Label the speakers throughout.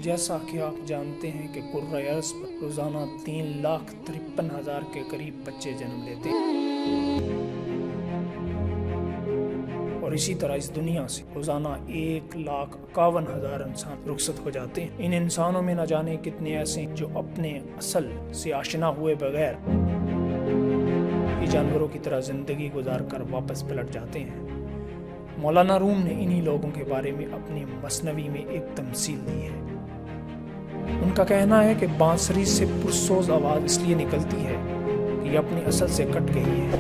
Speaker 1: جیسا کہ آپ جانتے ہیں کہ کرۂ ارض پر روزانہ 3,53,000 کے قریب بچے جنم لیتے ہیں، اور اسی طرح اس دنیا سے روزانہ 1,51,000 انسان رخصت ہو جاتے ہیں۔ ان انسانوں میں نہ جانے کتنے ایسے ہیں جو اپنے اصل سے آشنا ہوئے بغیر ہی جانوروں کی طرح زندگی گزار کر واپس پلٹ جاتے ہیں۔ مولانا روم نے انہی لوگوں کے بارے میں اپنی مثنوی میں ایک تمثیل دی ہے۔ ان کا کہنا ہے کہ بانسری سے پرسوز آواز اس لیے نکلتی ہے کہ یہ اپنی اصل سے کٹ گئی ہے،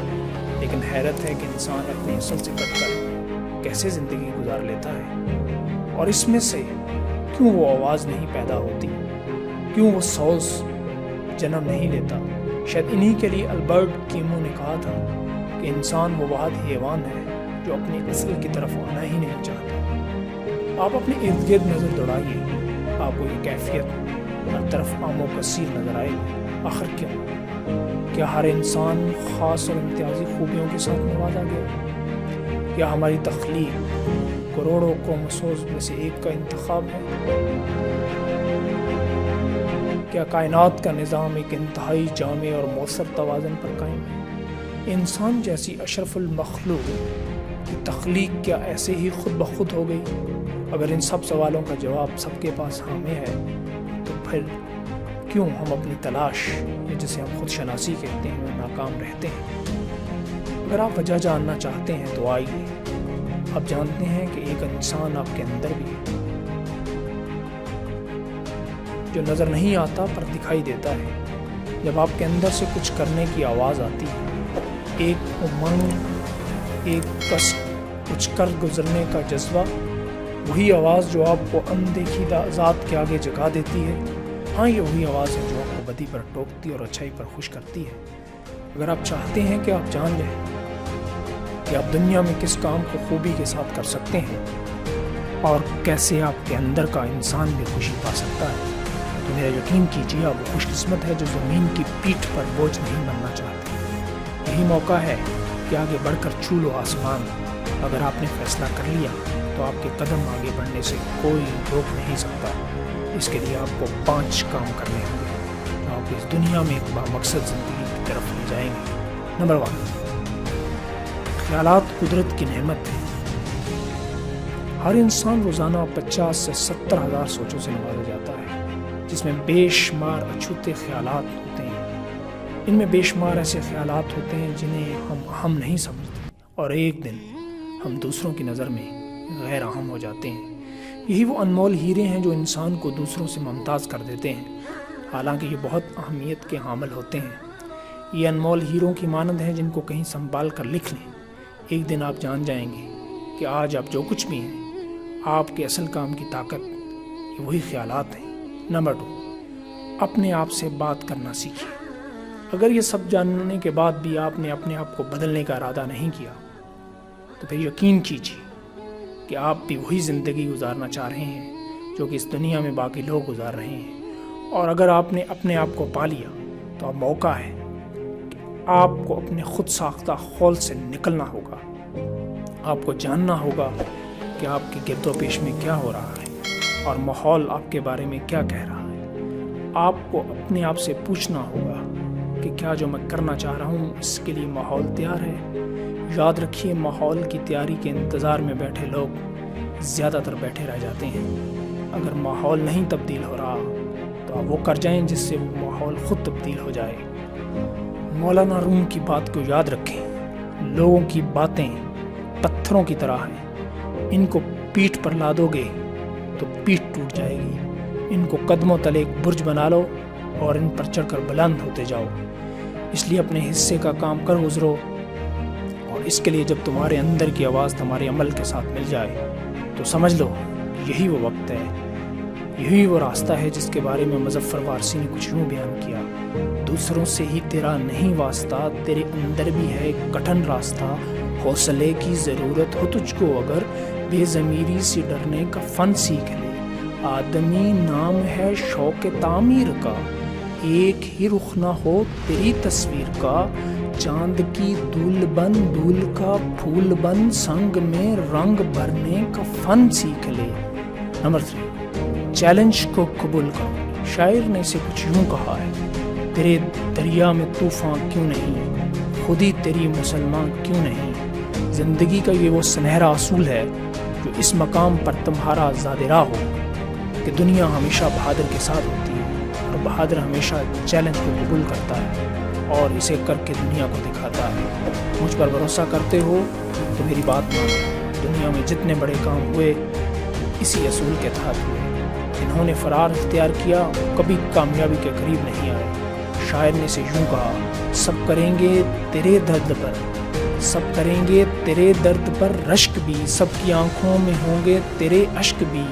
Speaker 1: لیکن حیرت ہے کہ انسان اپنی اصل سے کٹ کر کیسے زندگی گزار لیتا ہے، اور اس میں سے کیوں وہ آواز نہیں پیدا ہوتی، کیوں وہ سوز جنم نہیں لیتا۔ شاید انہی کے لیے البرٹ کیمو نے کہا تھا کہ انسان وہ واحد حیوان ہے جو اپنی اصل کی طرف آنا ہی نہیں چاہتا۔ آپ اپنے ارد گرد نظر دوڑائیے، آپ کو یہ کیفیت ہر طرف عام و کثیر نظر آئے گی۔ آخر کیوں؟ کیا ہر انسان خاص اور امتیازی خوبیوں کے ساتھ نوازا گیا؟ کیا ہماری تخلیق کروڑوں کروموسومز میں سے ایک کا انتخاب ہے؟ کیا کائنات کا نظام ایک انتہائی جامع اور مؤثر توازن پر قائم ہے؟ انسان جیسی اشرف المخلوق کی تخلیق کیا ایسے ہی خود بخود ہو گئی؟ اگر ان سب سوالوں کا جواب سب کے پاس ہاں میں ہے، تو پھر کیوں ہم اپنی تلاش یا جسے ہم خود شناسی کہتے ہیں میں ناکام رہتے ہیں؟ اگر آپ وجہ جاننا چاہتے ہیں تو آئیے، آپ جانتے ہیں کہ ایک انسان آپ کے اندر بھی ہے، جو نظر نہیں آتا پر دکھائی دیتا ہے۔ جب آپ کے اندر سے کچھ کرنے کی آواز آتی ہے، ایک امنگ، ایک کشش، کچھ کر گزرنے کا جذبہ، وہی آواز جو آپ کو اندیکھی ذات کے آگے جگا دیتی ہے۔ ہاں، یہ وہی آواز ہے جو آپ کو بدی پر ٹوکتی اور اچھائی پر خوش کرتی ہے۔ اگر آپ چاہتے ہیں کہ آپ جان لیں کہ آپ دنیا میں کس کام کو خوبی کے ساتھ کر سکتے ہیں اور کیسے آپ کے اندر کا انسان بھی خوشی پا سکتا ہے، تو میرا یقین کیجیے آپ وہ خوش قسمت ہے جو زمین کی پیٹھ پر بوجھ نہیں بننا چاہتے۔ یہی موقع ہے کہ آگے بڑھ کر چھو لو آسمان۔ اگر آپ نے فیصلہ کر لیا تو آپ کے قدم آگے بڑھنے سے کوئی روک نہیں سکتا۔ اس کے لیے آپ کو 5 کام کرنے ہوں گے جو آپ اس دنیا میں ایک بامقصد زندگی کی طرف لے جائیں گے۔ نمبر 1، خیالات قدرت کی نعمت ہے۔ ہر انسان روزانہ 50 سے 70 ہزار سوچوں سے نوازا جاتا ہے، جس میں بے شمار اچھوتے خیالات ہوتے ہیں۔ ان میں بے شمار ایسے خیالات ہوتے ہیں جنہیں ہم اہم نہیں سمجھتے، اور ایک دن ہم دوسروں کی نظر میں غیر اہم ہو جاتے ہیں۔ یہی وہ انمول ہیرے ہیں جو انسان کو دوسروں سے ممتاز کر دیتے ہیں، حالانکہ یہ بہت اہمیت کے حامل ہوتے ہیں۔ یہ انمول ہیروں کی مانند ہیں جن کو کہیں سنبھال کر لکھ لیں۔ ایک دن آپ جان جائیں گے کہ آج آپ جو کچھ بھی ہیں، آپ کے اصل کام کی طاقت یہ وہی خیالات ہیں۔ نمبر 2، اپنے آپ سے بات کرنا سیکھیے۔ اگر یہ سب جاننے کے بعد بھی آپ نے اپنے آپ کو بدلنے کا ارادہ نہیں کیا، تو پھر یقین کیجیے کہ آپ بھی وہی زندگی گزارنا چاہ رہے ہیں جو کہ اس دنیا میں باقی لوگ گزار رہے ہیں۔ اور اگر آپ نے اپنے آپ کو پا لیا تو اب موقع ہے کہ آپ کو اپنے خود ساختہ خول سے نکلنا ہوگا۔ آپ کو جاننا ہوگا کہ آپ کے گرد و پیش میں کیا ہو رہا ہے اور ماحول آپ کے بارے میں کیا کہہ رہا ہے۔ آپ کو اپنے آپ سے پوچھنا ہوگا کہ کیا جو میں کرنا چاہ رہا ہوں اس کے لیے ماحول تیار ہے۔ یاد رکھیے، ماحول کی تیاری کے انتظار میں بیٹھے لوگ زیادہ تر بیٹھے رہ جاتے ہیں۔ اگر ماحول نہیں تبدیل ہو رہا تو آپ وہ کر جائیں جس سے وہ ماحول خود تبدیل ہو جائے۔ مولانا روم کی بات کو یاد رکھیں، لوگوں کی باتیں پتھروں کی طرح ہیں، ان کو پیٹھ پر لا دو گے تو پیٹھ ٹوٹ جائے گی۔ ان کو قدموں تلے ایک برج بنا لو اور ان پر چڑھ کر بلند ہوتے جاؤ۔ اس لیے اپنے حصے کا کام کر گزرو، اور اس کے لیے جب تمہارے اندر کی آواز تمہارے عمل کے ساتھ مل جائے تو سمجھ لو یہی وہ وقت ہے، یہی وہ راستہ ہے جس کے بارے میں مظفر وارسی نے کچھ یوں بیان کیا: دوسروں سے ہی تیرا نہیں واسطہ، تیرے اندر بھی ہے ایک کٹھن راستہ، حوصلے کی ضرورت ہو تجھ کو اگر، بے ضمیری سے ڈرنے کا فن سیکھ لے، آدمی نام ہے شوق تعمیر کا، ایک ہی رخ نہ ہو تیری تصویر کا، چاند کی دول بن دول کا پھول بن، سنگ میں رنگ بھرنے کا فن سیکھ لے۔ نمبر 3، چیلنج کو قبول کرو۔ شاعر نے اسے کچھ یوں کہا ہے، تیرے دریا میں طوفان کیوں نہیں، خودی تیری مسلمان کیوں نہیں۔ زندگی کا یہ وہ سنہرا اصول ہے جو اس مقام پر تمہارا زاد راہ ہو کہ دنیا ہمیشہ بہادر کے ساتھ ہوتی ہے اور بہادر ہمیشہ چیلنج کو قبول کرتا ہے اور اسے کر کے دنیا کو دکھاتا ہے۔ مجھ پر بھروسہ کرتے ہو تو میری بات مانو۔ دنیا میں جتنے بڑے کام ہوئے اسی اصول کے تحت ہوئے۔ انہوں نے فرار اختیار کیا، کبھی کامیابی کے قریب نہیں آئے۔ شاعر نے اسے یوں کہا، سب کریں گے تیرے درد پر، سب کریں گے تیرے درد پر رشک بھی، سب کی آنکھوں میں ہوں گے تیرے اشک بھی،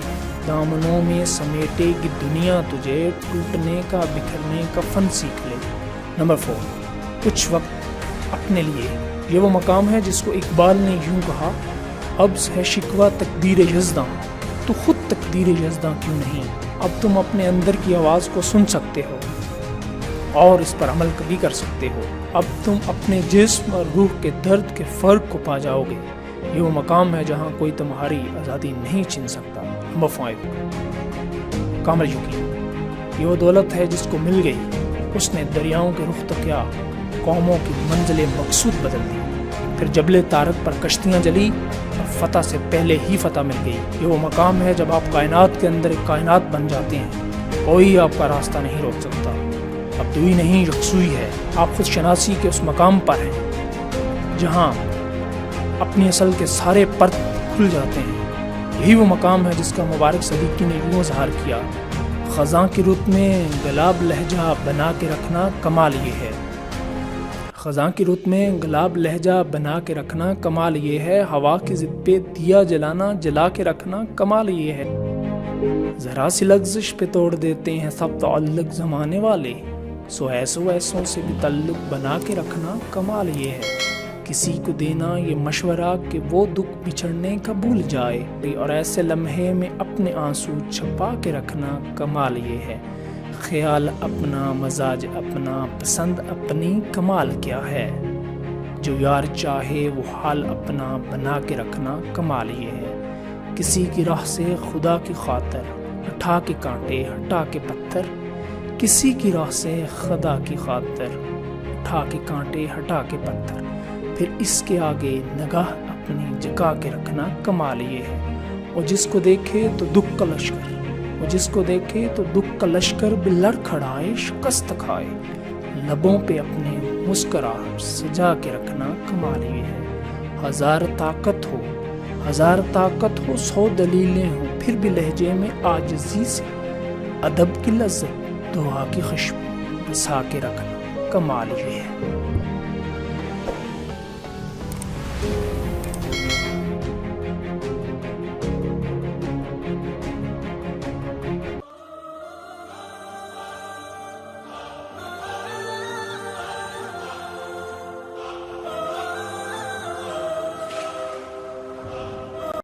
Speaker 1: دامنوں میں سمیٹے گی دنیا تجھے، ٹوٹنے کا بکھرنے کا فن سیکھ لے۔ نمبر 4، کچھ وقت اپنے لیے۔ یہ وہ مقام ہے جس کو اقبال نے یوں کہا، ابز ہے شکوہ تقدیر یزداں، تو خود تقدیر یزداں کیوں نہیں۔ اب تم اپنے اندر کی آواز کو سن سکتے ہو اور اس پر عمل بھی کر سکتے ہو۔ اب تم اپنے جسم اور روح کے درد کے فرق کو پا جاؤ گے۔ یہ وہ مقام ہے جہاں کوئی تمہاری آزادی نہیں چھین سکتا۔ نمبر 5، کامل یقین۔ یہ وہ دولت ہے جس کو مل گئی، اس نے دریاؤں کے رخ تکیا، قوموں کی منزل مقصود بدل دی۔ پھر جبل طارق پر کشتیاں جلی اور فتح سے پہلے ہی فتح مل گئی۔ یہ وہ مقام ہے جب آپ کائنات کے اندر ایک کائنات بن جاتے ہیں، کوئی آپ کا راستہ نہیں روک سکتا۔ اب دوئی نہیں یکسوئی ہے، آپ خود شناسی کے اس مقام پر ہیں جہاں اپنی اصل کے سارے پرت کھل جاتے ہیں۔ یہی وہ مقام ہے جس کا مبارک صدیقی نے یوں اظہار کیا، خزاں کی رت میں گلاب لہجہ بنا کے رکھنا کمال یہ ہے۔ خزاں کی رت میں گلاب لہجہ بنا کے رکھنا کمال یہ ہے، ہوا کی ضد پہ دیا جلانا جلا کے رکھنا کمال یہ ہے۔ ذرا سی لغزش پہ توڑ دیتے ہیں سب تعلق زمانے والے، سو ایسوں سے بھی تعلق بنا کے رکھنا کمال یہ ہے۔ کسی کو دینا یہ مشورہ کہ وہ دکھ بچھڑنے کا بھول جائے، اور ایسے لمحے میں اپنے آنسو چھپا کے رکھنا کمال یہ ہے۔ خیال اپنا، مزاج اپنا، پسند اپنی، کمال کیا ہے۔ جو یار چاہے وہ حال اپنا بنا کے رکھنا کمال یہ ہے۔ کسی کی راہ سے خدا کی خاطر اٹھا کے کانٹے ہٹا کے پتھر، کسی کی راہ سے خدا کی خاطر اٹھا کے کانٹے ہٹا کے پتھر، پھر اس کے آگے نگاہ اپنی جگا کے رکھنا کمال یہ ہے۔ اور جس کو دیکھے تو دکھ کا لشکر، اور جس کو دیکھے تو دکھ کا لشکر بلڑ کھڑائے شکست کھائے، لبوں پہ اپنے مسکراہٹ سجا کے رکھنا کمال یہ ہے۔ ہزار طاقت ہو، ہزار طاقت ہو، 100 دلیلیں ہوں، پھر بھی لہجے میں عاجزی سے ادب کی لذت، دعا کی خوشبو بسا کے رکھنا کمال یہ ہے۔